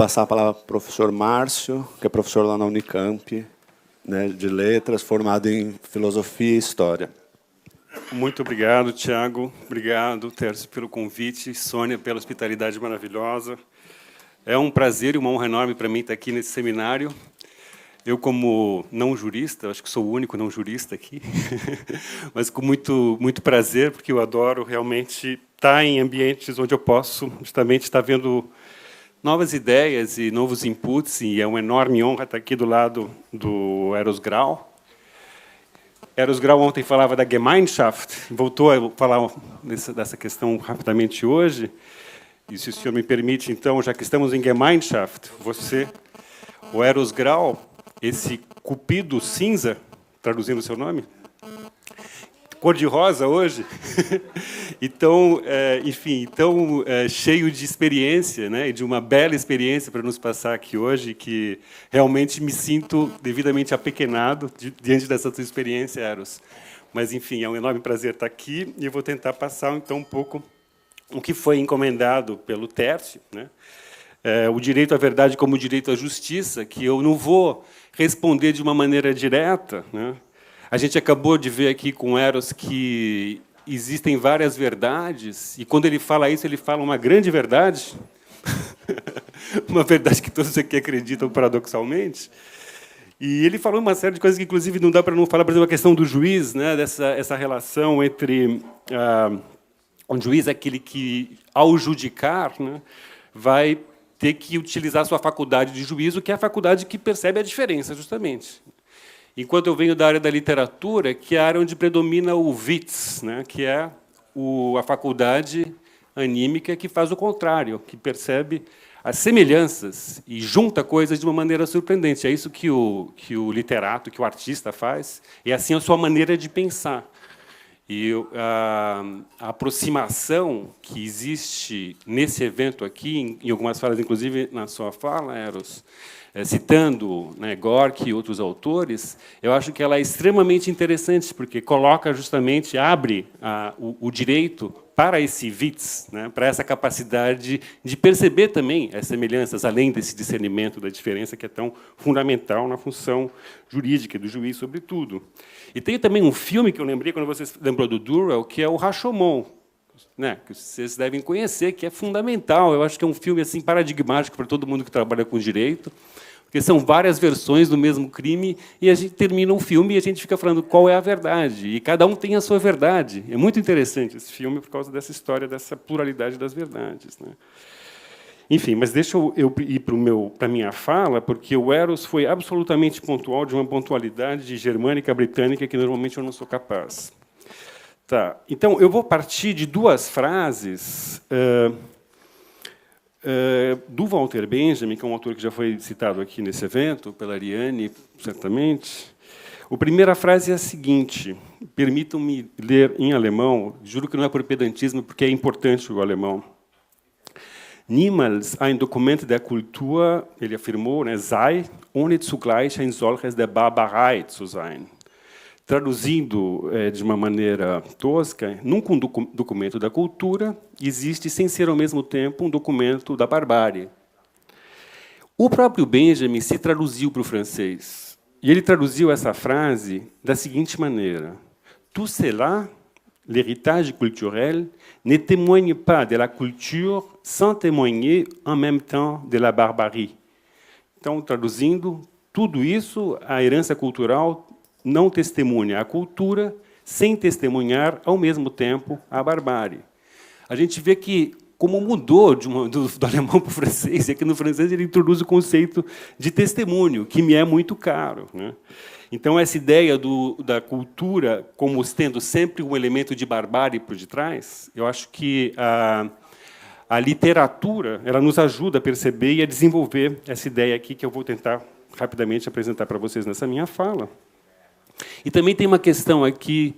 passar a palavra para o professor Márcio, que é professor lá na Unicamp, né, de letras, formado em filosofia e história. Muito obrigado, Tiago. Obrigado, Tércio, pelo convite. Sônia, pela hospitalidade maravilhosa. É um prazer e uma honra enorme para mim estar aqui nesse seminário. Eu, como não jurista, acho que sou o único não jurista aqui, mas com muito prazer, porque eu adoro realmente estar em ambientes onde eu posso justamente estar vendo novas ideias e novos inputs, e é uma enorme honra estar aqui do lado do Eros Grau. Eros Grau ontem falava da Gemeinschaft, voltou a falar dessa questão rapidamente hoje, e se o senhor me permite, então, já que estamos em Gemeinschaft, você, o Eros Grau, esse cupido cinza, traduzindo o seu nome, cor-de-rosa hoje, então, enfim, tão cheio de experiência, né, e de uma bela experiência para nos passar aqui hoje, que realmente me sinto devidamente apequenado diante dessa sua experiência, Eros. Mas, enfim, é um enorme prazer estar aqui, e eu vou tentar passar, então, um pouco o que foi encomendado pelo Tércio, né, o direito à verdade como o direito à justiça, que eu não vou responder de uma maneira direta, né? A gente acabou de ver aqui com Eros que existem várias verdades, e quando ele fala isso, ele fala uma grande verdade, uma verdade que todos aqui acreditam paradoxalmente. E ele falou uma série de coisas que, inclusive, não dá para não falar, por exemplo, a questão do juiz, né? Essa relação entre o juiz é aquele que, ao judicar, né, vai ter que utilizar a sua faculdade de juízo, que é a faculdade que percebe a diferença, justamente. Enquanto eu venho da área da literatura, que é a área onde predomina o witz, né, que é a faculdade anímica que faz o contrário, que percebe as semelhanças e junta coisas de uma maneira surpreendente. É isso que o literato, que o artista faz, e assim a sua maneira de pensar. E a aproximação que existe nesse evento aqui, em algumas falas, inclusive na sua fala, Eros, citando, né, Gorky e outros autores, eu acho que ela é extremamente interessante, porque coloca justamente, abre o direito para esse witz, né, para essa capacidade de perceber também as semelhanças, além desse discernimento da diferença que é tão fundamental na função jurídica do juiz, sobretudo. E tem também um filme que eu lembrei, quando você lembrou do Durrell, que é o Rashomon, né, que vocês devem conhecer, que é fundamental. Eu acho que é um filme assim paradigmático para todo mundo que trabalha com direito, porque são várias versões do mesmo crime, e a gente termina um filme e a gente fica falando qual é a verdade, e cada um tem a sua verdade. É muito interessante esse filme por causa dessa história, dessa pluralidade das verdades, né? Enfim, mas deixa eu ir para a minha fala, porque o Eros foi absolutamente pontual, de uma pontualidade germânica, britânica, que normalmente eu não sou capaz. Tá. Então, eu vou partir de duas frases do Walter Benjamin, que é um autor que já foi citado aqui nesse evento, pela Ariane, certamente. A primeira frase é a seguinte, permitam-me ler em alemão, juro que não é por pedantismo, porque é importante o alemão. Niemals ein Dokument der Kultur, ele afirmou, né, sei, ohne zugleich ein solches der Barbarei zu sein. Traduzindo de uma maneira tosca, nunca um documento da cultura existe sem ser, ao mesmo tempo, um documento da barbárie. O próprio Benjamin se traduziu para o francês. E ele traduziu essa frase da seguinte maneira. Tout cela, l'héritage culturel, ne témoigne pas de la culture sans témoigner en même temps de la barbarie. Então, traduzindo, tudo isso, a herança cultural, não testemunha a cultura sem testemunhar, ao mesmo tempo, a barbárie. A gente vê que, como mudou do alemão para o francês, é que no francês ele introduz o conceito de testemunho, que me é muito caro, né? Então, essa ideia da cultura como tendo sempre um elemento de barbárie por detrás, eu acho que a literatura ela nos ajuda a perceber e a desenvolver essa ideia aqui, que eu vou tentar rapidamente apresentar para vocês nessa minha fala. E também tem uma questão aqui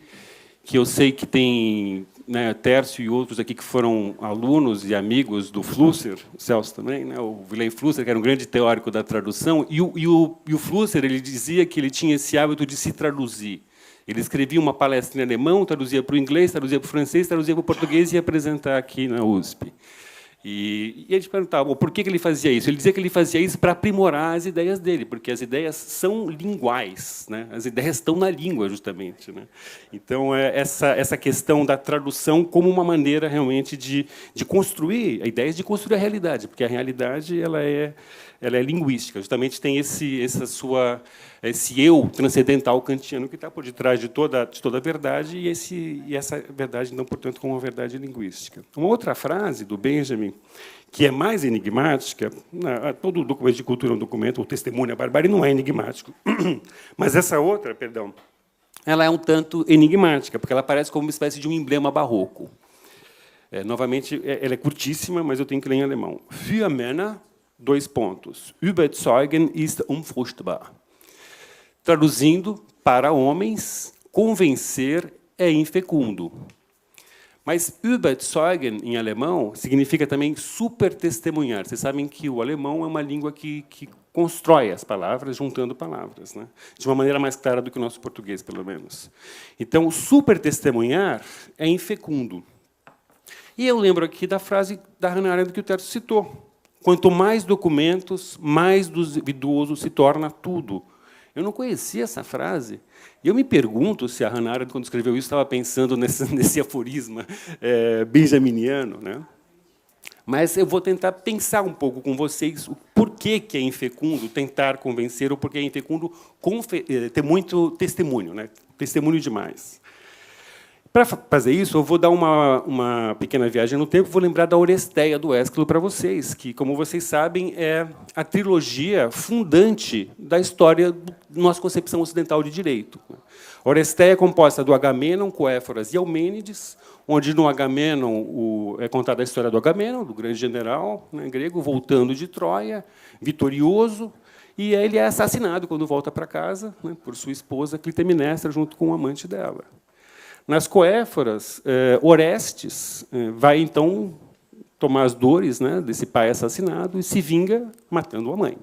que eu sei que tem, né, Tércio e outros aqui que foram alunos e amigos do Flusser, o Celso também, né, o Wilhelm Flusser, que era um grande teórico da tradução, e o Flusser ele dizia que ele tinha esse hábito de se traduzir. Ele escrevia uma palestra em alemão, traduzia para o inglês, traduzia para o francês, traduzia para o português e ia apresentar aqui na USP. E a gente perguntava, por que ele fazia isso? Ele dizia que ele fazia isso para aprimorar as ideias dele, porque as ideias são linguais, né? As ideias estão na língua, justamente, né? Então, essa questão da tradução como uma maneira, realmente, de construir a ideia, de construir a realidade, porque a realidade ela é linguística, justamente tem esse eu transcendental kantiano que está por detrás de toda a verdade e essa verdade, não, portanto, como uma verdade linguística. Uma outra frase do Benjamin, que é mais enigmática, todo documento de cultura é um documento, o testemunho à barbárie não é enigmático, mas essa outra, perdão, ela é um tanto enigmática, porque ela aparece como uma espécie de um emblema barroco. Novamente, ela é curtíssima, mas eu tenho que ler em alemão. Für Männer, : Überzeugen ist unfruchtbar. Traduzindo, para homens, convencer é infecundo. Mas überzeugen, em alemão, significa também supertestemunhar. Vocês sabem que o alemão é uma língua que constrói as palavras, juntando palavras, né? De uma maneira mais clara do que o nosso português, pelo menos. Então, supertestemunhar é infecundo. E eu lembro aqui da frase da Hannah Arendt que o Terço citou. Quanto mais documentos, mais duvidoso se torna tudo. Eu não conhecia essa frase. E eu me pergunto se a Hannah Arendt, quando escreveu isso, estava pensando nesse aforisma benjaminiano, né? Mas eu vou tentar pensar um pouco com vocês o porquê que é infecundo tentar convencer ou porquê é infecundo ter muito testemunho, né? Testemunho demais. Para fazer isso, eu vou dar uma pequena viagem no tempo, vou lembrar da Oresteia, do Ésquilo, para vocês, que, como vocês sabem, é a trilogia fundante da história da nossa concepção ocidental de direito. A Oresteia é composta do Agamenon, Coéforas e Eumênides, onde, no Agamenon, é contada a história do Agamenon, do grande general, né, grego, voltando de Troia, vitorioso, e ele é assassinado quando volta para casa, né, por sua esposa, Clitemnestra, junto com o amante dela. Nas Coéforas, Orestes vai, então, tomar as dores, né, desse pai assassinado e se vinga matando a mãe.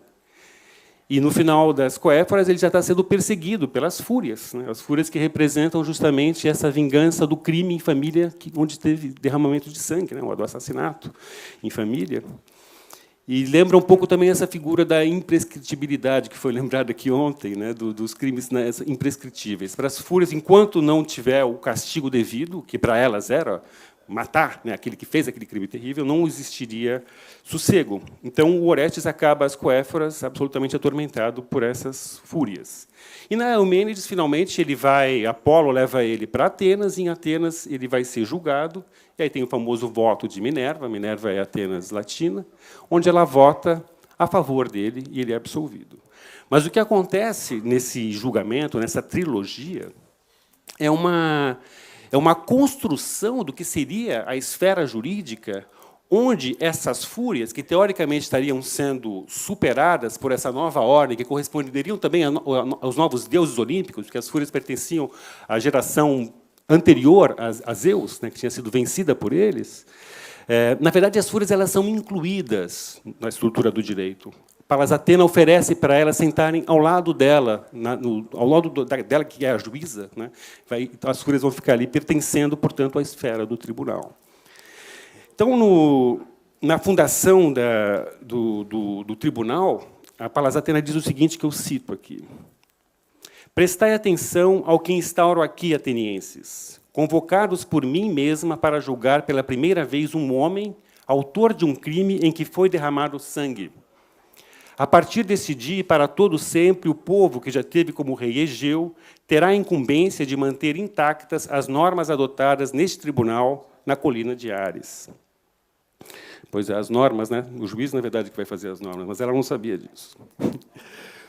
E, no final das Coéforas, ele já está sendo perseguido pelas Fúrias, né, as Fúrias que representam justamente essa vingança do crime em família, onde teve derramamento de sangue, né, do assassinato em família. E lembra um pouco também essa figura da imprescritibilidade, que foi lembrada aqui ontem, né, dos crimes, né, imprescritíveis. Para as Fúrias, enquanto não tiver o castigo devido, que para elas era matar, né, aquele que fez aquele crime terrível, não existiria sossego. Então, o Orestes acaba, as Coéforas, absolutamente atormentado por essas fúrias. E, na Eumênides, finalmente, Apolo leva ele para Atenas, e em Atenas ele vai ser julgado, e aí tem o famoso voto de Minerva, Minerva é Atenas latina, onde ela vota a favor dele e ele é absolvido. Mas o que acontece nesse julgamento, nessa trilogia, é uma construção do que seria a esfera jurídica, onde essas fúrias, que teoricamente estariam sendo superadas por essa nova ordem, que corresponderiam também aos novos deuses olímpicos, porque as fúrias pertenciam à geração anterior a Zeus, né, que tinha sido vencida por eles. Na verdade, as fúrias elas são incluídas na estrutura do direito. Palas Atena oferece para elas sentarem ao lado dela, ao lado dela, que é a juíza, né? As fúrias vão ficar ali pertencendo, portanto, à esfera do tribunal. Então, na fundação do tribunal, a Palas Atena diz o seguinte, que eu cito aqui. Prestai atenção ao que instauro aqui, atenienses, convocados por mim mesma para julgar pela primeira vez um homem, autor de um crime em que foi derramado sangue. A partir desse dia, e para todo sempre, o povo, que já teve como rei Egeu, terá a incumbência de manter intactas as normas adotadas neste tribunal, na colina de Ares. Pois é, as normas, né? O juiz, na verdade, que vai fazer as normas, mas ela não sabia disso.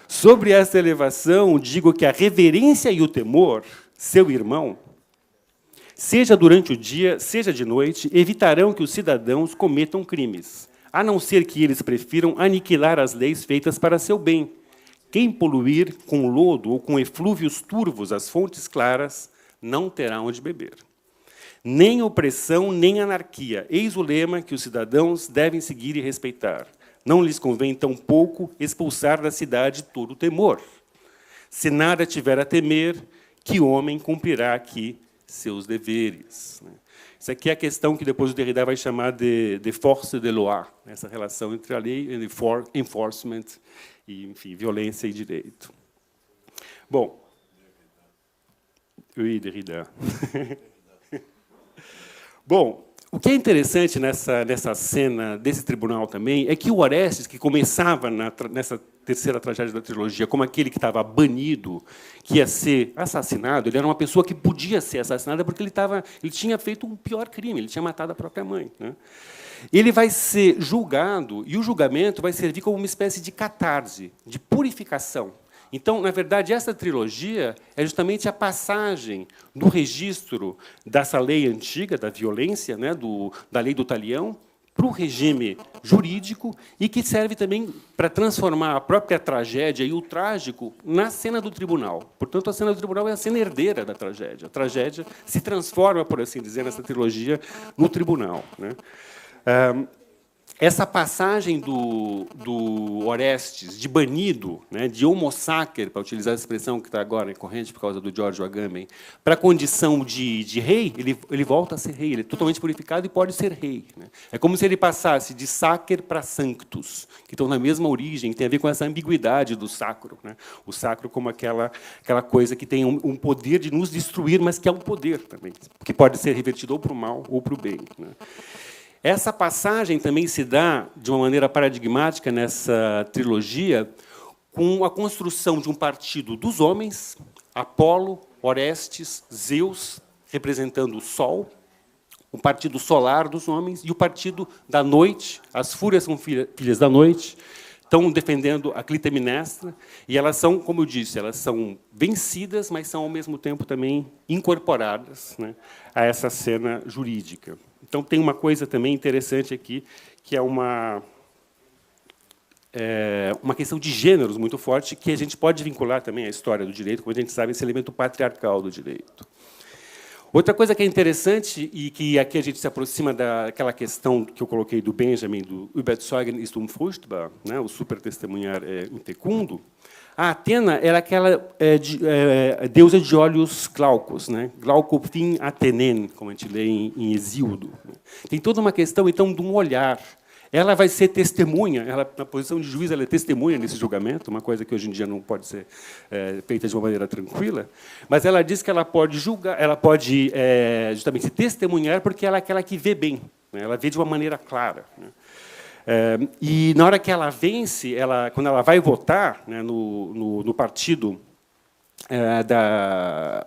Sobre essa elevação, digo que a reverência e o temor, seu irmão, seja durante o dia, seja de noite, evitarão que os cidadãos cometam crimes, a não ser que eles prefiram aniquilar as leis feitas para seu bem. Quem poluir com lodo ou com eflúvios turvos as fontes claras, não terá onde beber. Nem opressão, nem anarquia. Eis o lema que os cidadãos devem seguir e respeitar. Não lhes convém, tampouco, expulsar da cidade todo o temor. Se nada tiver a temer, que homem cumprirá aqui seus deveres. Isso aqui é a questão que depois o Derrida vai chamar de force de loi, essa relação entre a lei e enforcement, e, enfim, violência e direito. Bom, oui, Derrida. Bom, o que é interessante nessa cena desse tribunal também é que o Orestes, que começava nessa terceira tragédia da trilogia como aquele que estava banido, que ia ser assassinado, ele era uma pessoa que podia ser assassinada porque ele tinha feito um pior crime, ele tinha matado a própria mãe, né? Ele vai ser julgado, e o julgamento vai servir como uma espécie de catarse, de purificação. Então, na verdade, essa trilogia é justamente a passagem do registro dessa lei antiga, da violência, né, da lei do talião, para o regime jurídico, e que serve também para transformar a própria tragédia e o trágico na cena do tribunal. Portanto, a cena do tribunal é a cena herdeira da tragédia. A tragédia se transforma, por assim dizer, nessa trilogia, no tribunal, né? Essa passagem do Orestes de banido, né, de homo sacer, para utilizar a expressão que está agora corrente por causa do Giorgio Agamben, para a condição de rei, ele volta a ser rei, ele é totalmente purificado e pode ser rei, né? É como se ele passasse de sacer para sanctus, que estão na mesma origem, que tem a ver com essa ambiguidade do sacro, né? O sacro como aquela coisa que tem um poder de nos destruir, mas que é um poder também, que pode ser revertido ou para o mal ou para o bem, né? Essa passagem também se dá de uma maneira paradigmática nessa trilogia com a construção de um partido dos homens, Apolo, Orestes, Zeus, representando o Sol, o partido solar dos homens, e o partido da noite, as fúrias são filhas da noite, estão defendendo a Clitemnestra, e elas são, como eu disse, elas são vencidas, mas são, ao mesmo tempo, também incorporadas, né, a essa cena jurídica. Então, tem uma coisa também interessante aqui, que é uma questão de gêneros muito forte, que a gente pode vincular também à história do direito, como a gente sabe, esse elemento patriarcal do direito. Outra coisa que é interessante, e que aqui a gente se aproxima daquela questão que eu coloquei do Benjamin, do Überzeugen ist unfruchtbar, né, o supertestemunhar é infecundo. A Atena era aquela deusa de olhos glaucos, né? Glaucophin Athenen, como a gente lê em Hesíodo. Tem toda uma questão, então, de um olhar. Ela vai ser testemunha, na posição de juiz, ela é testemunha nesse julgamento, uma coisa que hoje em dia não pode ser feita de uma maneira tranquila, mas ela diz que ela pode julgar, ela pode justamente testemunhar, porque ela é aquela que vê bem, né? Ela vê de uma maneira clara, né? E, na hora que ela vence, quando ela vai votar, né, no partido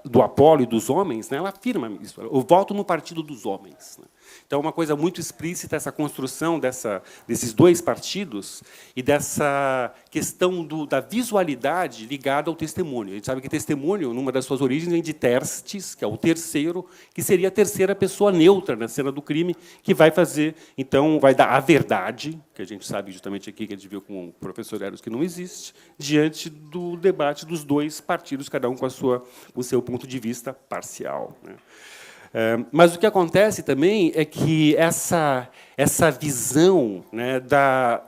do Apolo e dos homens, né, ela afirma isso. Eu voto no partido dos homens, né? Então, é uma coisa muito explícita essa construção desses dois partidos e dessa questão da visualidade ligada ao testemunho. A gente sabe que testemunho, numa das suas origens, vem de terstes, que é o terceiro, que seria a terceira pessoa neutra na cena do crime, que vai fazer, então, vai dar a verdade, que a gente sabe justamente aqui, que a gente viu com o professor Eros, que não existe, diante do debate dos dois partidos, cada um com o seu ponto de vista parcial, né? Mas o que acontece também é que essa visão, né, da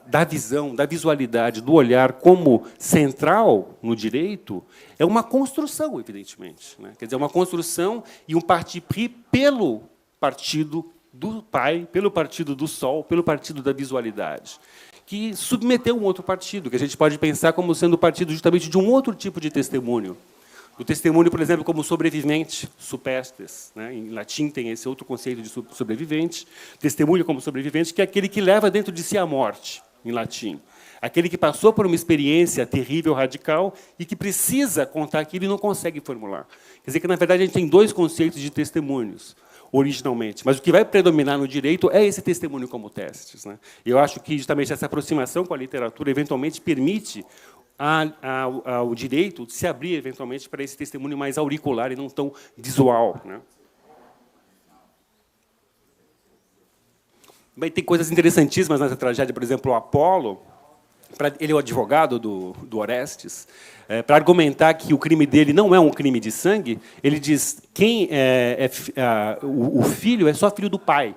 visualidade, do olhar como central no direito, é uma construção, evidentemente, né? Quer dizer, uma construção e um parti pris pelo partido do Pai, pelo partido do Sol, pelo partido da visualidade, que submeteu um outro partido, que a gente pode pensar como sendo partido justamente de um outro tipo de testemunho. O testemunho, por exemplo, como sobrevivente, supestes, né? Em latim tem esse outro conceito de sobrevivente. Testemunho como sobrevivente, que é aquele que leva dentro de si a morte, em latim. Aquele que passou por uma experiência terrível, radical, e que precisa contar aquilo e não consegue formular. Quer dizer que, na verdade, a gente tem dois conceitos de testemunhos, originalmente. Mas o que vai predominar no direito é esse testemunho como testes, né? Eu acho que, justamente, essa aproximação com a literatura, eventualmente, permite ao direito de se abrir, eventualmente, para esse testemunho mais auricular e não tão visual, né? Bem, tem coisas interessantíssimas nessa tragédia, por exemplo, o Apolo, ele é o advogado do Orestes, para argumentar que o crime dele não é um crime de sangue, ele diz que o filho é só filho do pai.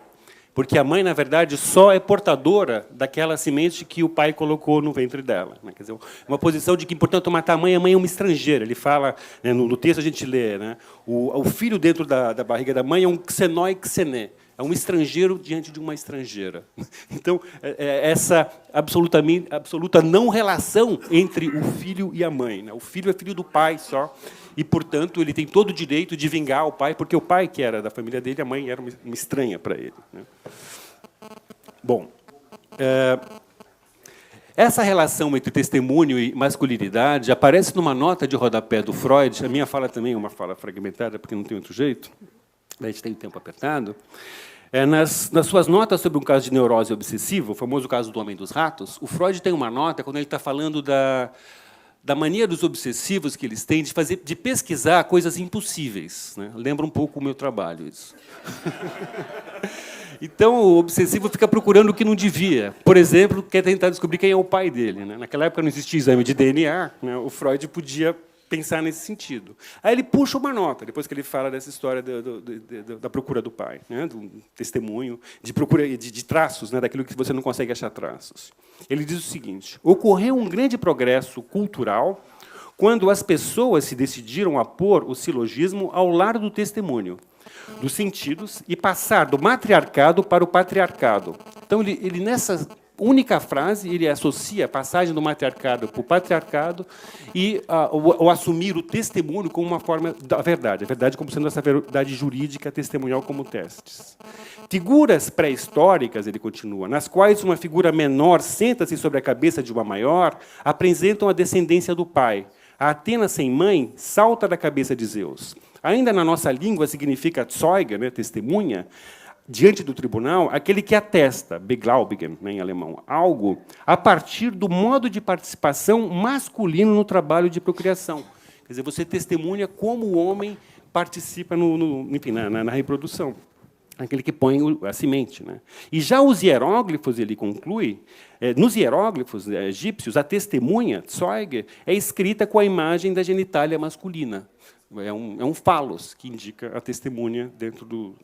porque a mãe, na verdade, só é portadora daquela semente que o pai colocou no ventre dela. Né? Quer dizer, uma posição de que, portanto, matar a mãe é uma estrangeira. Ele fala, né, no texto a gente lê, né, o filho dentro da barriga da mãe é um xenoi xené. É um estrangeiro diante de uma estrangeira. Então, essa absoluta não relação entre o filho e a mãe. Né? O filho é filho do pai só, e, portanto, ele tem todo o direito de vingar o pai, porque o pai, que era da família dele, a mãe era uma estranha para ele. Né? Bom, essa relação entre testemunho e masculinidade aparece numa nota de rodapé do Freud. A minha fala também é uma fala fragmentada, porque não tem outro jeito. A gente tem o tempo apertado. Nas suas notas sobre um caso de neurose obsessiva, o famoso caso do homem dos ratos, o Freud tem uma nota quando ele está falando da mania dos obsessivos que eles têm de pesquisar coisas impossíveis. Né? Lembra um pouco o meu trabalho, isso. Então, o obsessivo fica procurando o que não devia. Por exemplo, quer tentar descobrir quem é o pai dele. Né? Naquela época não existia exame de DNA, né? O Freud podia pensar nesse sentido. Aí ele puxa uma nota, depois que ele fala dessa história da procura do pai, né? Do testemunho, de procura de traços, né? Daquilo que você não consegue achar traços. Ele diz o seguinte: ocorreu um grande progresso cultural quando as pessoas se decidiram a pôr o silogismo ao lado do testemunho, dos sentidos, e passar do matriarcado para o patriarcado. Então, ele nessa única frase, ele associa a passagem do matriarcado para o patriarcado e o assumir o testemunho como uma forma da verdade, a verdade como sendo essa verdade jurídica testemunhal como testes. Figuras pré-históricas, ele continua, nas quais uma figura menor senta-se sobre a cabeça de uma maior, apresentam a descendência do pai. A Atena sem mãe salta da cabeça de Zeus. Ainda na nossa língua significa Zeuge, né, testemunha, diante do tribunal, aquele que atesta, beglaubigen, né, em alemão, algo a partir do modo de participação masculino no trabalho de procriação. Quer dizer, você testemunha como o homem participa enfim, na reprodução, aquele que põe a semente. Né? E já os hieróglifos, ele conclui, nos hieróglifos egípcios, a testemunha, Zeuge, é escrita com a imagem da genitália masculina. É um falos que indica a testemunha dentro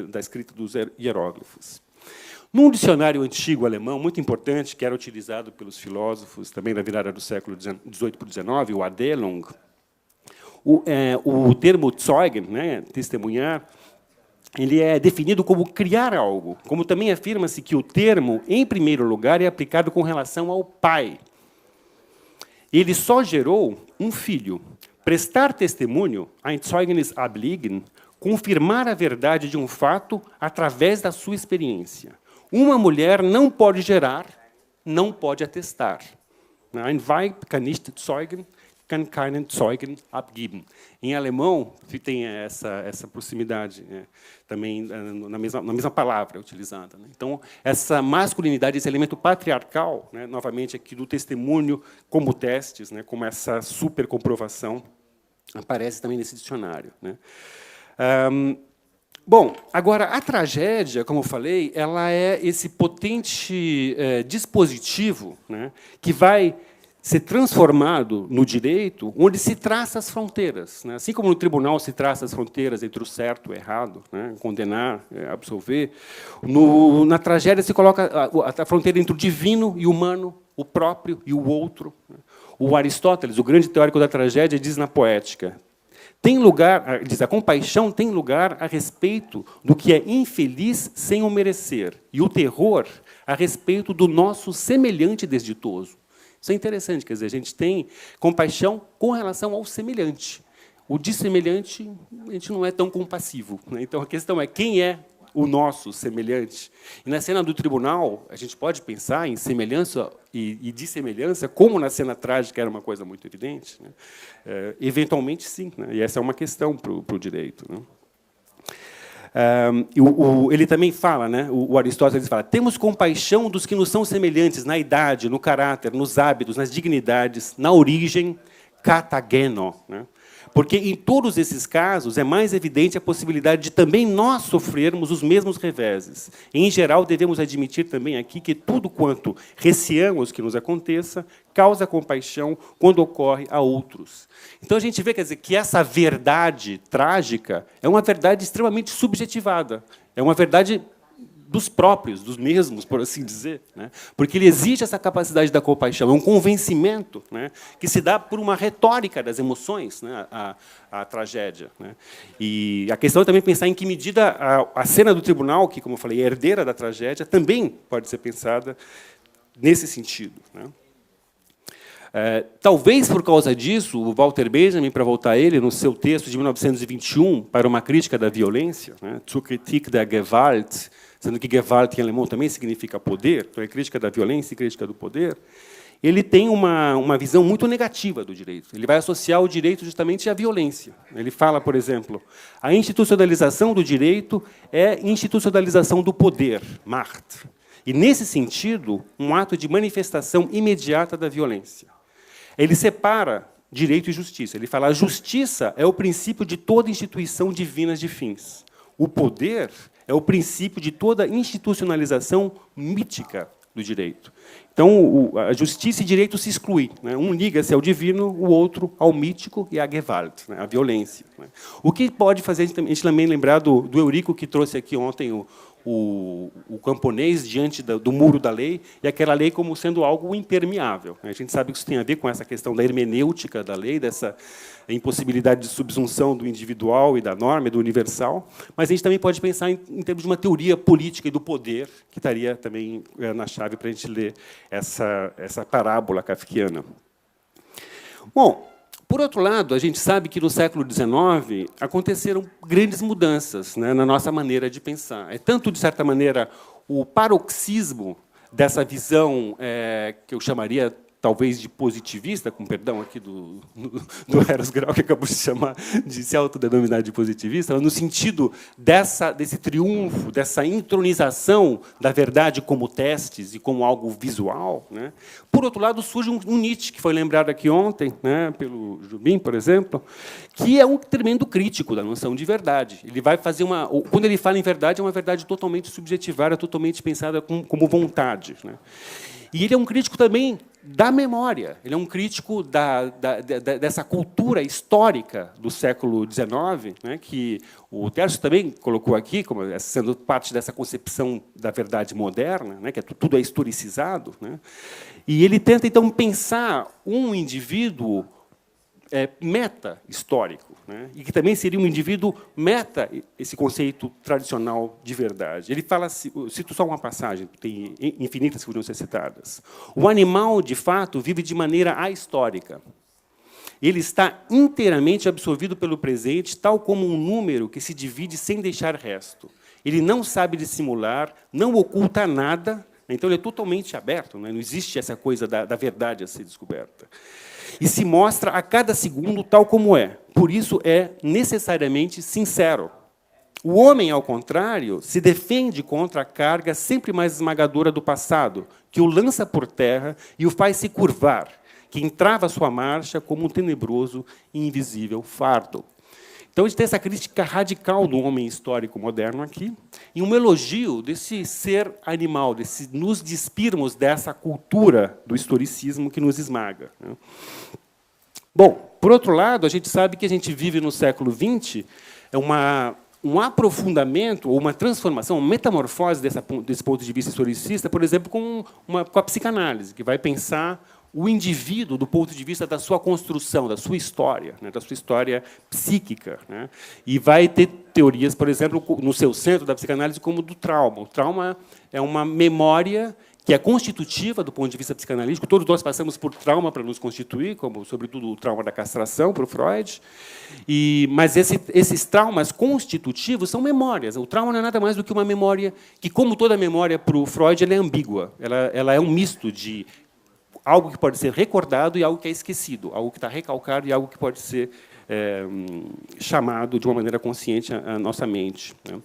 da escrita dos hieróglifos. Num dicionário antigo alemão, muito importante, que era utilizado pelos filósofos também na virada do século XVIII para o XIX, o Adelung, o termo Zeugen, né, testemunhar, ele é definido como criar algo, como também afirma-se que o termo, em primeiro lugar, é aplicado com relação ao pai. Ele só gerou um filho. Prestar testemunho, ein Zeugnis ablegen, confirmar a verdade de um fato através da sua experiência. Uma mulher não pode gerar, não pode atestar. Ein Weib kann nicht zeugen, kann keinen Zeugen abgeben. Em alemão, tem essa proximidade, né? Também na mesma palavra utilizada. Né? Então, essa masculinidade, esse elemento patriarcal, né? Novamente aqui do testemunho como testes, né? Como essa supercomprovação, aparece também nesse dicionário. Né? Bom, agora, a tragédia, como eu falei, ela é esse potente dispositivo, né? Que vai ser transformado no direito, onde se traça as fronteiras. Né? Assim como no tribunal se traça as fronteiras entre o certo e o errado, né? Condenar, absolver, na tragédia se coloca a fronteira entre o divino e o humano, o próprio e o outro. Né? O Aristóteles, o grande teórico da tragédia, diz na Poética, tem lugar, diz, a compaixão tem lugar a respeito do que é infeliz sem o merecer, e o terror a respeito do nosso semelhante desditoso. Isso é interessante, quer dizer, a gente tem compaixão com relação ao semelhante. O dissemelhante, a gente não é tão compassivo. Né? Então, a questão é quem é o nosso semelhante. E na cena do tribunal, a gente pode pensar em semelhança e dissemelhança, como na cena trágica era uma coisa muito evidente. Né? Eventualmente, sim. Né? E essa é uma questão para o direito. Né? Ele também fala, né, o Aristóteles fala, temos compaixão dos que nos são semelhantes na idade, no caráter, nos hábitos, nas dignidades, na origem, katageno, né? Porque em todos esses casos é mais evidente a possibilidade de também nós sofrermos os mesmos reveses. Em geral, devemos admitir também aqui que tudo quanto receamos que nos aconteça causa compaixão quando ocorre a outros. Então a gente vê, quer dizer, que essa verdade trágica é uma verdade extremamente subjetivada. É uma verdade dos próprios, dos mesmos, por assim dizer, né? Porque ele exige essa capacidade da compaixão, é um convencimento, né, que se dá por uma retórica das emoções, né, a tragédia, né? E a questão é também pensar em que medida a cena do tribunal, que, como eu falei, é herdeira da tragédia, também pode ser pensada nesse sentido, né? Talvez por causa disso, o Walter Benjamin, para voltar a ele, no seu texto de 1921, para uma crítica da violência, né, Zur Kritik der Gewalt, sendo que Gewalt em alemão também significa poder, então é crítica da violência e crítica do poder, ele tem uma visão muito negativa do direito. Ele vai associar o direito justamente à violência. Ele fala, por exemplo, a institucionalização do direito é institucionalização do poder, Macht. E, nesse sentido, um ato de manifestação imediata da violência. Ele separa direito e justiça. Ele fala: a justiça é o princípio de toda instituição divina de fins. O poder é o princípio de toda institucionalização mítica do direito. Então, a justiça e direito se excluem, né? Um liga-se ao divino, o outro ao mítico e à Gewalt, né? A violência, né? O que pode fazer a gente também lembrar do Eurico, que trouxe aqui ontem o camponês diante do muro da lei, e aquela lei como sendo algo impermeável. A gente sabe que isso tem a ver com essa questão da hermenêutica da lei, dessa impossibilidade de subsunção do individual e da norma, e do universal, mas a gente também pode pensar em termos de uma teoria política e do poder, que estaria também na chave para a gente ler essa parábola kafkiana. Bom, por outro lado, a gente sabe que no século XIX aconteceram grandes mudanças, né, na nossa maneira de pensar. É tanto, de certa maneira, o paroxismo dessa visão que eu chamaria talvez de positivista, com perdão aqui do Eros Grau, que acabou de se autodenominar de positivista, no sentido desse triunfo, dessa intronização da verdade como testes e como algo visual, né? Por outro lado, surge um Nietzsche, que foi lembrado aqui ontem, né, pelo Jubim, por exemplo, que é um tremendo crítico da noção de verdade. Ele vai fazer quando ele fala em verdade, é uma verdade totalmente subjetivada, totalmente pensada como vontade, né? E ele é um crítico também da memória. Ele é um crítico dessa cultura histórica do século XIX, né, que o Tércio também colocou aqui, como sendo parte dessa concepção da verdade moderna, né, que tudo é historicizado, né? E ele tenta, então, pensar um indivíduo meta-histórico, né? E que também seria um indivíduo meta, esse conceito tradicional de verdade. Ele fala, cito só uma passagem, tem infinitas que poderiam ser citadas. O animal, de fato, vive de maneira ahistórica. Ele está inteiramente absorvido pelo presente, tal como um número que se divide sem deixar resto. Ele não sabe dissimular, não oculta nada, então ele é totalmente aberto, né? Não existe essa coisa da verdade a ser descoberta. E se mostra a cada segundo tal como é. Por isso é necessariamente sincero. O homem, ao contrário, se defende contra a carga sempre mais esmagadora do passado, que o lança por terra e o faz se curvar, que entrava sua marcha como um tenebroso e invisível fardo. Então, a gente tem essa crítica radical do homem histórico moderno aqui, e um elogio desse ser animal, desse nos despirmos dessa cultura do historicismo que nos esmaga, né? Bom, por outro lado, a gente sabe que a gente vive no século XX um aprofundamento ou uma transformação, uma metamorfose desse ponto de vista historicista, por exemplo, com a psicanálise, que vai pensar o indivíduo do ponto de vista da sua construção, da sua história, né, da sua história psíquica, né? E vai ter teorias, por exemplo, no seu centro da psicanálise, como do trauma. O trauma é uma memória que é constitutiva do ponto de vista psicanalítico. Todos nós passamos por trauma para nos constituir, como, sobretudo, o trauma da castração, para o Freud. Mas esses traumas constitutivos são memórias. O trauma não é nada mais do que uma memória que, como toda memória para o Freud, ela é ambígua. Ela é um misto de algo que pode ser recordado e algo que é esquecido, algo que está recalcado e algo que pode ser chamado de uma maneira consciente à nossa mente, né?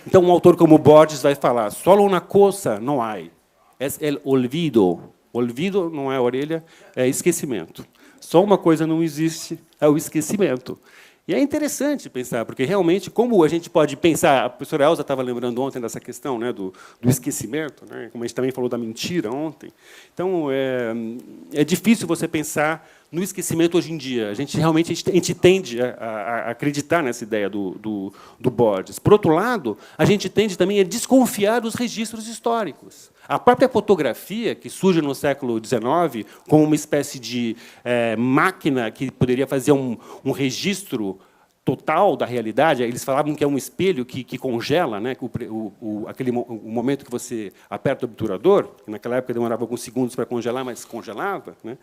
Então, um autor como Borges vai falar: solo una cosa no hay, es el olvido. Olvido não é orelha, é esquecimento. Só uma coisa não existe, é o esquecimento. E é interessante pensar, porque realmente, como a gente pode pensar, a professora Elza estava lembrando ontem dessa questão, né, do esquecimento, né, como a gente também falou da mentira ontem. Então, é difícil você pensar no esquecimento hoje em dia. A gente tende a acreditar nessa ideia do Borges. Por outro lado, a gente tende também a desconfiar dos registros históricos. A própria fotografia, que surge no século XIX como uma espécie de máquina que poderia fazer um registro total da realidade, eles falavam que é um espelho que congela, né? O momento que você aperta o obturador, que naquela época demorava alguns segundos para congelar, mas congelava. Né?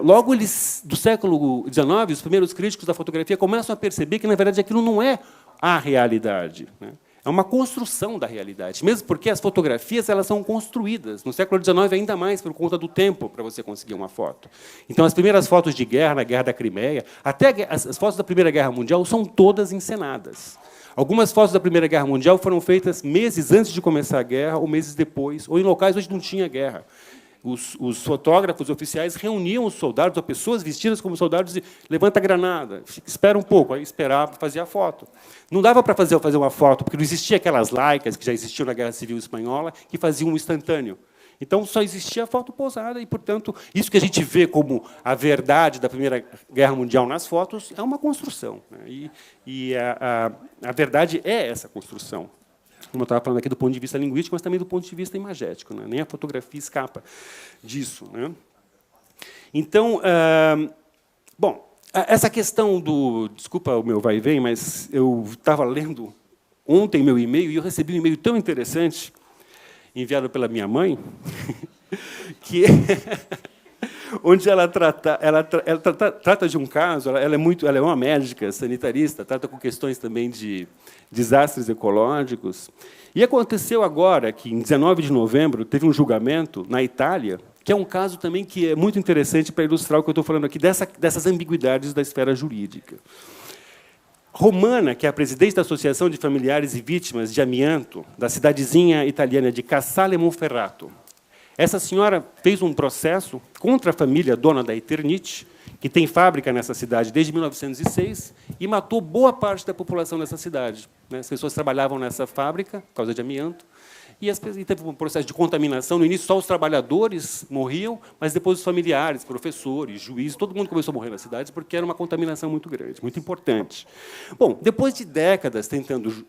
Logo, do século XIX, os primeiros críticos da fotografia começam a perceber que, na verdade, aquilo não é a realidade. Né? É uma construção da realidade, mesmo porque as fotografias elas são construídas. No século XIX, ainda mais por conta do tempo para você conseguir uma foto. Então, as primeiras fotos de guerra, na Guerra da Crimeia, até as fotos da Primeira Guerra Mundial, são todas encenadas. Algumas fotos da Primeira Guerra Mundial foram feitas meses antes de começar a guerra, ou meses depois, ou em locais onde não tinha guerra. Os fotógrafos oficiais reuniam os soldados, ou pessoas vestidas como soldados, e levanta a granada, espera um pouco, aí esperava, fazia a foto. Não dava para fazer uma foto, porque não existia aquelas Leicas que já existiam na Guerra Civil Espanhola, que faziam um instantâneo. Então, só existia a foto posada, e, portanto, isso que a gente vê como a verdade da Primeira Guerra Mundial nas fotos é uma construção. Né? E a verdade é essa construção. Como eu estava falando aqui do ponto de vista linguístico, mas também do ponto de vista imagético. Né? Nem a fotografia escapa disso. Né? Então, bom, essa questão do... Desculpa o meu vai e vem, mas eu estava lendo ontem meu e-mail e eu recebi um e-mail tão interessante, enviado pela minha mãe, que onde ela trata de um caso, ela é uma médica sanitarista, trata com questões também de desastres ecológicos. E aconteceu agora que, em 19 de novembro, teve um julgamento na Itália, que é um caso também que é muito interessante para ilustrar o que eu estou falando aqui, dessas ambiguidades da esfera jurídica. Romana, que é a presidente da Associação de Familiares e Vítimas de Amianto, da cidadezinha italiana de Casale Monferrato, essa senhora fez um processo contra a família dona da Eternit, que tem fábrica nessa cidade desde 1906, e matou boa parte da população dessa cidade. As pessoas trabalhavam nessa fábrica, por causa de amianto, e teve um processo de contaminação. No início, só os trabalhadores morriam, mas depois os familiares, professores, juízes, todo mundo começou a morrer na cidade, porque era uma contaminação muito grande, muito importante. Bom, depois de décadas tentando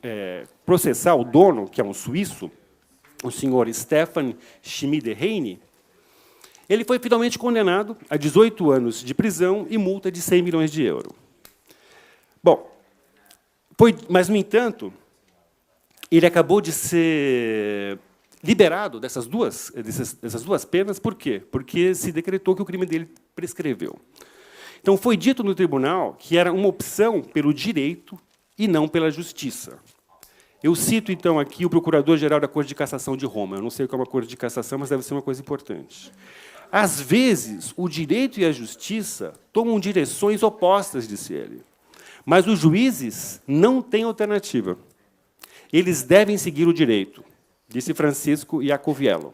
processar o dono, que é um suíço, o senhor Stefan Schmid-Heine, ele foi finalmente condenado a 18 anos de prisão e multa de 100 milhões de euros. Bom, mas, no entanto, ele acabou de ser liberado dessas duas penas. Por quê? Porque se decretou que o crime dele prescreveu. Então, foi dito no tribunal que era uma opção pelo direito e não pela justiça. Eu cito, então, aqui o Procurador-Geral da Corte de Cassação de Roma. Eu não sei o que é uma Corte de Cassação, mas deve ser uma coisa importante. Às vezes, o direito e a justiça tomam direções opostas, disse ele. Mas os juízes não têm alternativa. Eles devem seguir o direito, disse Francisco Iacoviello.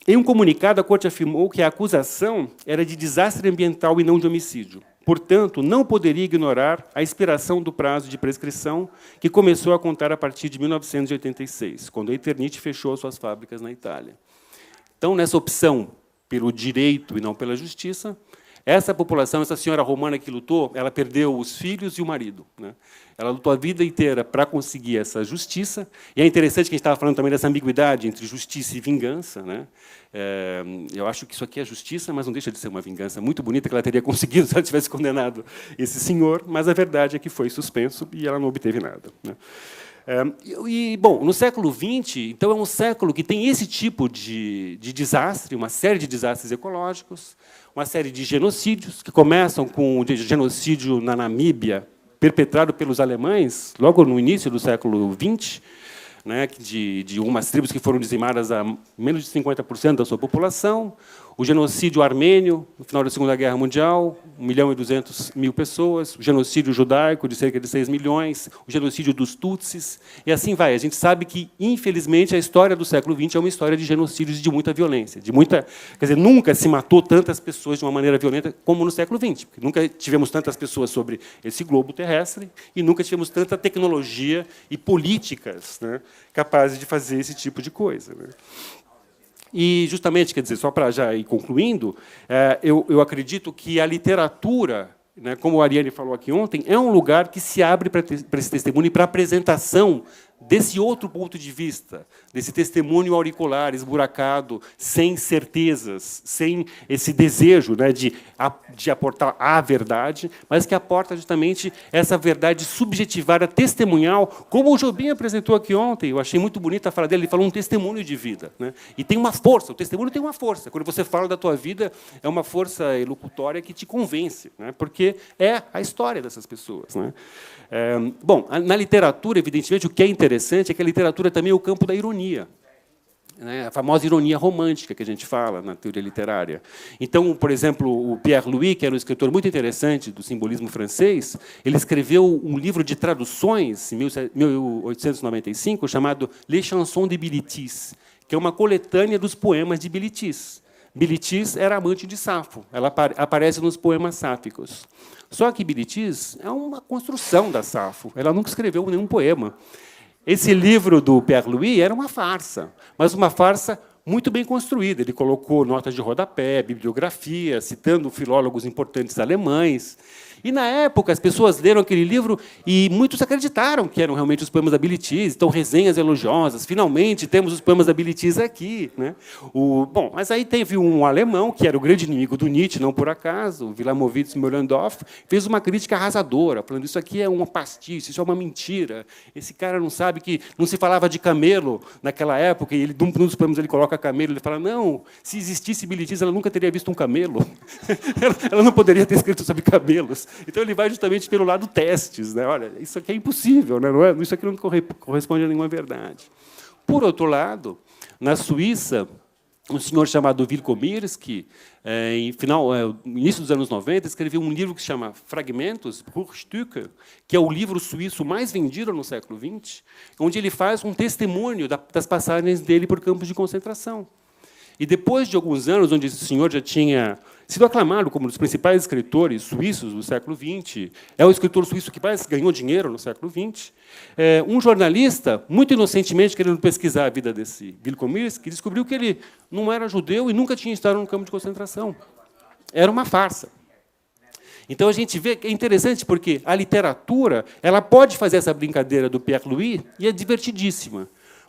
Em um comunicado, a Corte afirmou que a acusação era de desastre ambiental e não de homicídio. Portanto, não poderia ignorar a expiração do prazo de prescrição, que começou a contar a partir de 1986, quando a Eternit fechou suas fábricas na Itália. Então, nessa opção pelo direito e não pela justiça, essa população, essa senhora romana que lutou, ela perdeu os filhos e o marido. Né? Ela lutou a vida inteira para conseguir essa justiça. E é interessante que a gente estava falando também dessa ambiguidade entre justiça e vingança. Né? Eu acho que isso aqui é justiça, mas não deixa de ser uma vingança muito bonita que ela teria conseguido se ela tivesse condenado esse senhor, mas a verdade é que foi suspenso e ela não obteve nada. Né? Bom, no século XX, então, é um século que tem esse tipo de desastre, uma série de desastres ecológicos, uma série de genocídios, que começam com o genocídio na Namíbia, perpetrado pelos alemães, logo no início do século XX, né, de umas tribos que foram dizimadas a menos de 50% da sua população, o genocídio armênio, no final da Segunda Guerra Mundial, 1.200.000 pessoas, o genocídio judaico, de cerca de 6 milhões, o genocídio dos Tutsis, e assim vai. A gente sabe que, infelizmente, a história do século XX é uma história de genocídios e de muita violência. Quer dizer, nunca se matou tantas pessoas de uma maneira violenta como no século XX. Porque nunca tivemos tantas pessoas sobre esse globo terrestre e nunca tivemos tanta tecnologia e políticas, né, capazes de fazer esse tipo de coisa. Né? E, justamente, quer dizer, só para já ir concluindo, eu acredito que a literatura, né, como a Ariane falou aqui ontem, é um lugar que se abre para esse testemunho e para a apresentação desse outro ponto de vista, desse testemunho auricular, esburacado, sem certezas, sem esse desejo, né, de aportar a verdade, mas que aporta justamente essa verdade subjetivada, testemunhal, como o Jobim apresentou aqui ontem. Eu achei muito bonita a fala dele, ele falou um testemunho de vida, né? E tem uma força, o testemunho tem uma força. Quando você fala da tua vida, é uma força elocutória que te convence, né? Porque é a história dessas pessoas, né? Bom, na literatura, evidentemente, o que é interessante é que a literatura também é o campo da ironia, né? A famosa ironia romântica que a gente fala na teoria literária. Então, por exemplo, o Pierre Louis, que era um escritor muito interessante do simbolismo francês, ele escreveu um livro de traduções, em 1895, chamado Les Chansons de Bilitis, que é uma coletânea dos poemas de Bilitis. Bilitis era amante de Safo, ela aparece nos poemas sáficos. Só que Bilitis é uma construção da Safo, ela nunca escreveu nenhum poema. Esse livro do Pierre Louis era uma farsa, mas uma farsa muito bem construída. Ele colocou notas de rodapé, bibliografia, citando filólogos importantes alemães. E, na época, as pessoas leram aquele livro e muitos acreditaram que eram realmente os poemas da Bilitis, então, resenhas elogiosas. Finalmente, temos os poemas da Bilitis aqui, né? Bom, mas aí teve um alemão, que era o grande inimigo do Nietzsche, não por acaso, o Wilamowitz Moellendorff, fez uma crítica arrasadora, falando isso aqui é uma pastice, isso é uma mentira. Esse cara não sabe que não se falava de camelo naquela época, e ele, num dos poemas ele coloca camelo, ele fala, não, se existisse Bilitis, ela nunca teria visto um camelo. Ela não poderia ter escrito sobre camelos. Então, ele vai justamente pelo lado testes, né? Olha, isso aqui é impossível, né? Não é? Isso aqui não corresponde a nenhuma verdade. Por outro lado, na Suíça, um senhor chamado Wilkomirski, no início dos anos 90, escreveu um livro que se chama Fragmentos, Bruchstücke, que é o livro suíço mais vendido no século XX, onde ele faz um testemunho das passagens dele por campos de concentração. E, depois de alguns anos, onde esse senhor já tinha sido aclamado como um dos principais escritores suíços do século XX, é o escritor suíço que mais ganhou dinheiro no século XX, um jornalista, muito inocentemente querendo pesquisar a vida desse Wilkomirski, descobriu que ele não era judeu e nunca tinha estado num campo de concentração. Era uma farsa. Então, a gente vê que é interessante porque a literatura ela pode fazer essa brincadeira do Pierre Louis e é divertidíssima.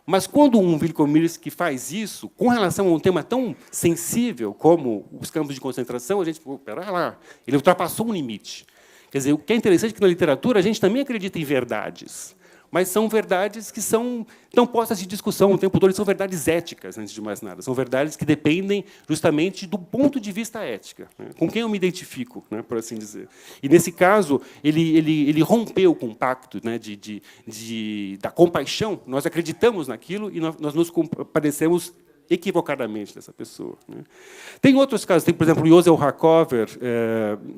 Mas, quando um Wilkomirski faz isso, com relação a um tema tão sensível como os campos de concentração, a gente, espera lá, ele ultrapassou um limite. Quer dizer, o que é interessante é que, na literatura, a gente também acredita em verdades, mas são verdades que estão postas de discussão o tempo todo, e são verdades éticas, antes de mais nada. São verdades que dependem justamente do ponto de vista ética, né? Com quem eu me identifico, né, por assim dizer. E, nesse caso, ele rompeu com o pacto, né, da compaixão. Nós acreditamos naquilo e nós nos compadecemos equivocadamente dessa pessoa, né? Tem outros casos. Tem, por exemplo, o Josef Hakover,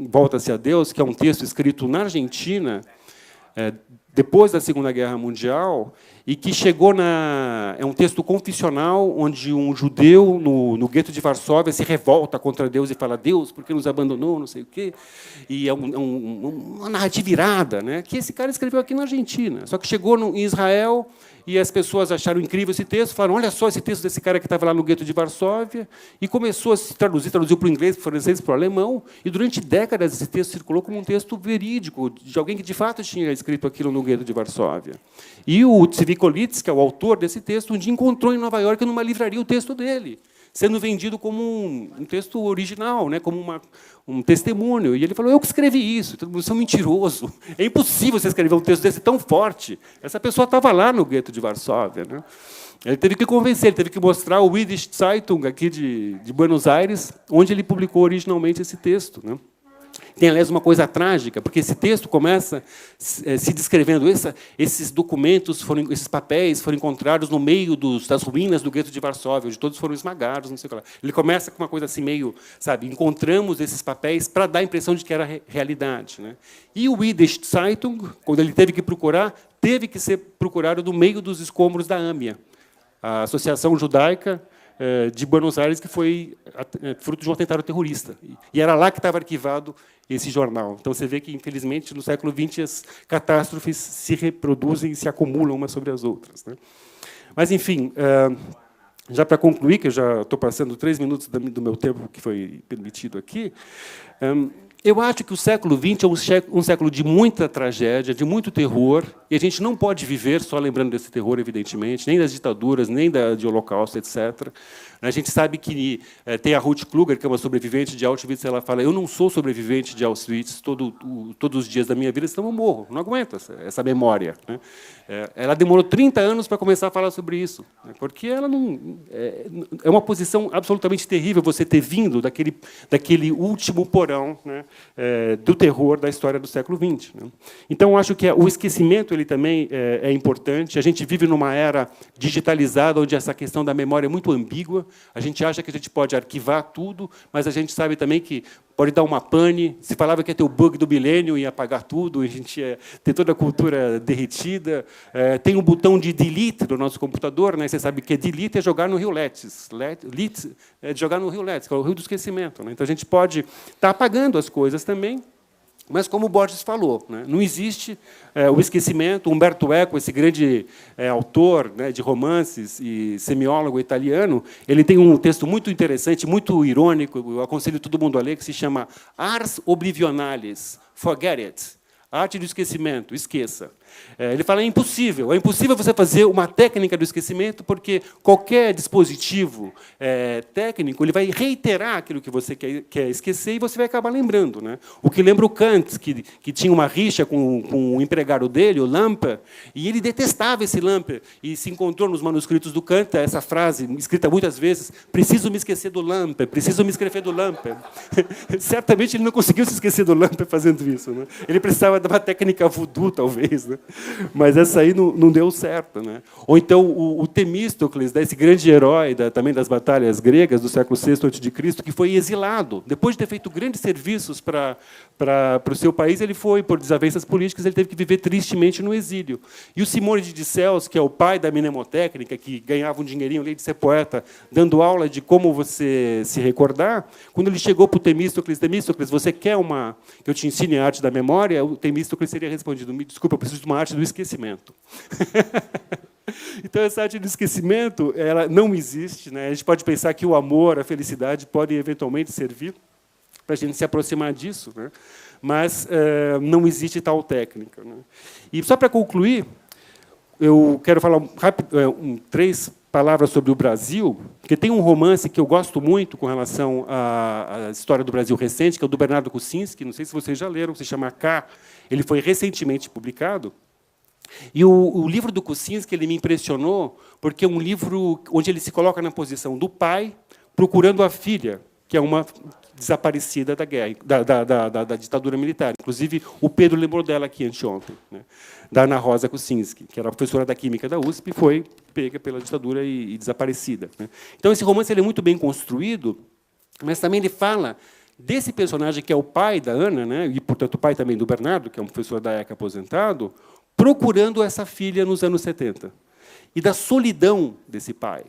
Volta-se a Deus, que é um texto escrito na Argentina, depois da Segunda Guerra Mundial, e que chegou é um texto confissional, onde um judeu, no gueto de Varsóvia, se revolta contra Deus e fala, Deus, por que nos abandonou, não sei o quê. E é uma narrativa irada, né, que esse cara escreveu aqui na Argentina. Só que chegou em Israel, e as pessoas acharam incrível esse texto, falaram, olha só esse texto desse cara que estava lá no gueto de Varsóvia, e começou a se traduziu para o inglês, para o francês, para o alemão, e, durante décadas, esse texto circulou como um texto verídico, de alguém que, de fato, tinha escrito aquilo no gueto de Varsóvia. E o Tzvi-Kolitz, que é o autor desse texto, um dia encontrou em Nova York, numa livraria, o texto dele, sendo vendido como um texto original, né, como um testemunho. E ele falou, eu que escrevi isso, você é um mentiroso. É impossível você escrever um texto desse tão forte. Essa pessoa estava lá no gueto de Varsóvia, né? Ele teve que convencer, ele teve que mostrar o Yiddish Zeitung, aqui de Buenos Aires, onde ele publicou originalmente esse texto, né? Tem, aliás, uma coisa trágica, porque esse texto começa se descrevendo. Esses documentos, esses papéis foram encontrados no meio das ruínas do gueto de Varsóvia, onde todos foram esmagados, não sei o que lá. Ele começa com uma coisa assim meio, sabe, encontramos esses papéis para dar a impressão de que era realidade, né? E o Yiddish Zeitung, quando ele teve que procurar, teve que ser procurado no meio dos escombros da AMIA, a Associação Judaica de Buenos Aires, que foi fruto de um atentado terrorista. E era lá que estava arquivado esse jornal. Então, você vê que, infelizmente, no século XX, as catástrofes se reproduzem e se acumulam umas sobre as outras, né? Mas, enfim, já para concluir, que eu já estou passando 3 minutos do meu tempo que foi permitido aqui, eu acho que o século XX é um século de muita tragédia, de muito terror, e a gente não pode viver só lembrando desse terror, evidentemente, nem das ditaduras, nem de Holocausto, etc. A gente sabe que tem a Ruth Kluger, que é uma sobrevivente de Auschwitz, ela fala: eu não sou sobrevivente de Auschwitz, todos os dias da minha vida, senão eu morro, não aguento essa memória. Né? Ela demorou 30 anos para começar a falar sobre isso, né? Porque ela não é uma posição absolutamente terrível você ter vindo daquele último porão, né, do terror da história do século XX. Né? Então, acho que o esquecimento ele também é importante. A gente vive numa era digitalizada, onde essa questão da memória é muito ambígua. A gente acha que a gente pode arquivar tudo, mas a gente sabe também que pode dar uma pane. Se falava que ia ter o bug do milênio e apagar tudo, a gente ia ter toda a cultura derretida. Tem um botão de delete no nosso computador, né? Você sabe que delete é jogar no Rio Letes. Delete é jogar no Rio Letes, que é o rio do esquecimento. Né? Então, a gente pode estar apagando as coisas também, mas, como o Borges falou, né, não existe o esquecimento. Umberto Eco, esse grande autor, né, de romances e semiólogo italiano, ele tem um texto muito interessante, muito irônico, eu aconselho todo mundo a ler, que se chama Ars Oblivionalis, Forget It. A arte do esquecimento, esqueça. Ele fala: é impossível você fazer uma técnica do esquecimento, porque qualquer dispositivo técnico ele vai reiterar aquilo que você quer esquecer e você vai acabar lembrando. Né? O que lembra o Kant, que tinha uma rixa com o empregado dele, o Lampe, e ele detestava esse Lampe, e se encontrou nos manuscritos do Kant essa frase, escrita muitas vezes: preciso me esquecer do Lampe, preciso me escrever do Lampe. Certamente ele não conseguiu se esquecer do Lampe fazendo isso. Né? Ele precisava de uma técnica voodoo, talvez, né? Mas essa aí não deu certo. Né? Ou então o Temístocles, esse grande herói também das batalhas gregas do século VI a.C., que foi exilado. Depois de ter feito grandes serviços para o seu país, ele foi, por desavenças políticas, ele teve que viver tristemente no exílio. E o Simônides de Cels, que é o pai da mnemotécnica, que ganhava um dinheirinho além de ser poeta, dando aula de como você se recordar, quando ele chegou para o Temístocles: Temístocles, você quer que eu te ensine a arte da memória? O Temístocles teria respondido: me desculpa, eu preciso de uma arte do esquecimento. Então, essa arte do esquecimento ela não existe. Né? A gente pode pensar que o amor, a felicidade podem eventualmente servir para a gente se aproximar disso, né? Mas não existe tal técnica. Né? E, só para concluir, eu quero falar 3 palavras sobre o Brasil, porque tem um romance que eu gosto muito com relação à história do Brasil recente, que é o do Bernardo Kucinski, não sei se vocês já leram, se chama Cá. Ele foi recentemente publicado. E o livro do Kucinski ele me impressionou, porque é um livro onde ele se coloca na posição do pai procurando a filha, que é uma desaparecida da guerra, da ditadura militar. Inclusive, o Pedro lembrou dela aqui anteontem, né? Da Ana Rosa Kucinski, que era professora da Química da USP, foi pega pela ditadura e desaparecida. Né? Então, esse romance ele é muito bem construído, mas também ele fala desse personagem que é o pai da Ana, né? E, portanto, o pai também do Bernardo, que é um professor da ECA aposentado, procurando essa filha nos anos 70. E da solidão desse pai.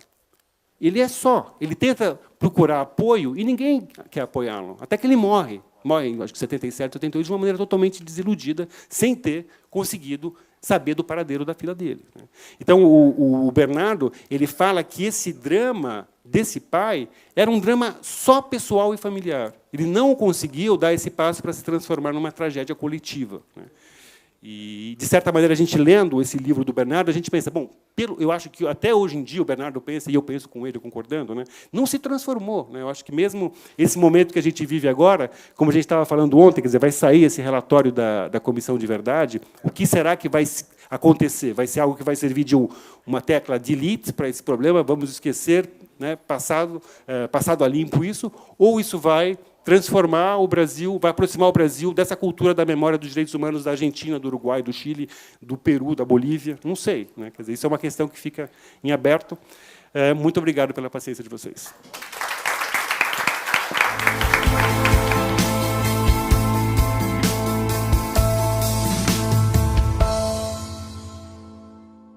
Ele é só. Ele tenta procurar apoio e ninguém quer apoiá-lo. Até que ele morre. Morre, acho que em 77, 78, de uma maneira totalmente desiludida, sem ter conseguido saber do paradeiro da filha dele. Então, o Bernardo ele fala que esse drama desse pai era um drama só pessoal e familiar. Ele não conseguiu dar esse passo para se transformar numa tragédia coletiva. E, de certa maneira, a gente lendo esse livro do Bernardo, a gente pensa, bom, eu acho que até hoje em dia o Bernardo pensa, e eu penso com ele, concordando, né, não se transformou. Né? Eu acho que mesmo esse momento que a gente vive agora, como a gente estava falando ontem, quer dizer, vai sair esse relatório da Comissão de Verdade, o que será que vai acontecer? Vai ser algo que vai servir de uma tecla delete para esse problema, vamos esquecer, né, passado a limpo isso, ou isso vai transformar o Brasil, vai aproximar o Brasil dessa cultura da memória dos direitos humanos da Argentina, do Uruguai, do Chile, do Peru, da Bolívia, não sei. Né? Quer dizer, isso é uma questão que fica em aberto. Muito obrigado pela paciência de vocês.